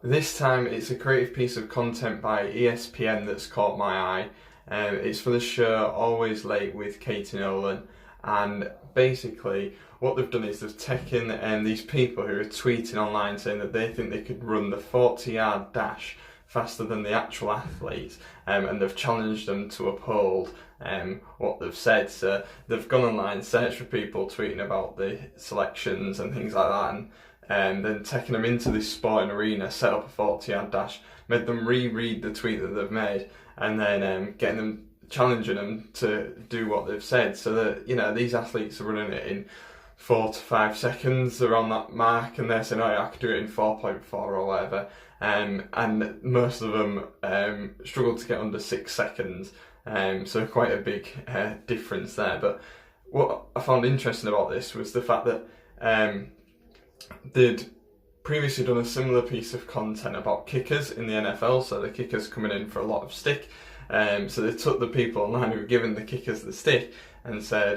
This time it's a creative piece of content by ESPN that's caught my eye. It's for the show Always Late with Katie Nolan, and basically what they've done is they've taken these people who are tweeting online saying that they think they could run the 40-yard dash faster than the actual athletes, and they've challenged them to uphold what they've said. So they've gone online, searched for people tweeting about the selections and things like that, and then taking them into this sporting arena, set up a 40-yard dash, made them reread the tweet that they've made, and then challenging them to do what they've said. So that, these athletes are running it in 4 to 5 seconds. They're on that mark, and they're saying, "Oh, yeah, I could do it in 4.4 or whatever." And most of them struggle to get under 6 seconds. So quite a big difference there. But what I found interesting about this was the fact that they'd previously done a similar piece of content about kickers in the NFL, so the kickers coming in for a lot of stick. So they took the people online who were giving the kickers the stick and said,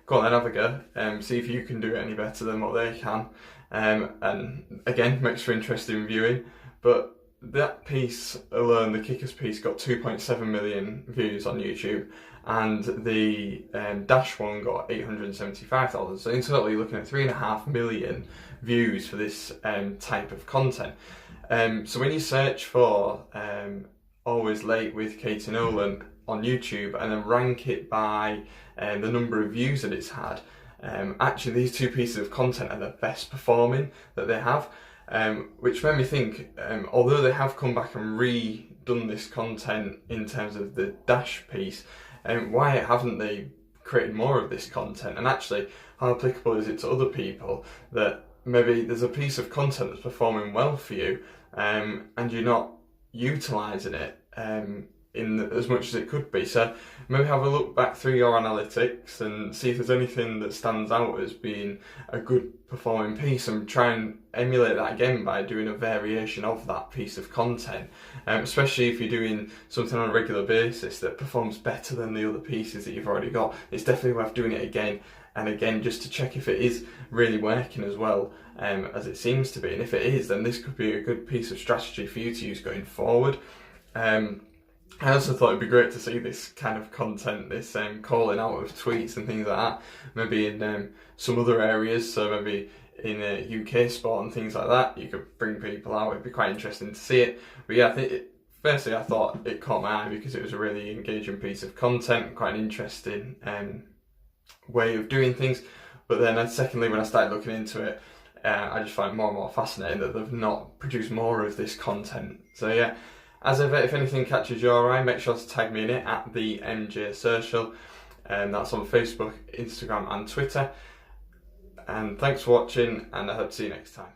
"Go on then, have a go, see if you can do it any better than what they can." And again, makes for interesting viewing. But that piece alone, the kickers piece, got 2.7 million views on YouTube, and the dash one got 875,000. So in total, you're looking at 3.5 million views for this type of content. So when you search for Always Late with Katie Nolan on YouTube and then rank it by the number of views that it's had, actually these two pieces of content are the best performing that they have. Which made me think, although they have come back and redone this content in terms of the dash piece, why haven't they created more of this content? And actually, how applicable is it to other people that maybe there's a piece of content that's performing well for you, and you're not utilising it in as much as it could be? So maybe have a look back through your analytics and see if there's anything that stands out as being a good performing piece, and try and emulate that again by doing a variation of that piece of content, especially if you're doing something on a regular basis that performs better than the other pieces that you've already got. It's definitely worth doing it again and again just to check if it is really working as well as it seems to be. And if it is, then this could be a good piece of strategy for you to use going forward. I also thought it'd be great to see this kind of content, this calling out of tweets and things like that, maybe in some other areas, so maybe in UK sport and things like that, you could bring people out. It'd be quite interesting to see it. But yeah, firstly I thought it caught my eye because it was a really engaging piece of content, quite an interesting way of doing things. But then secondly, when I started looking into it, I just find it more and more fascinating that they've not produced more of this content. So yeah, as ever, if anything catches your eye, make sure to tag me in it at the MJ Social, and that's on Facebook, Instagram and Twitter. And thanks for watching, and I hope to see you next time.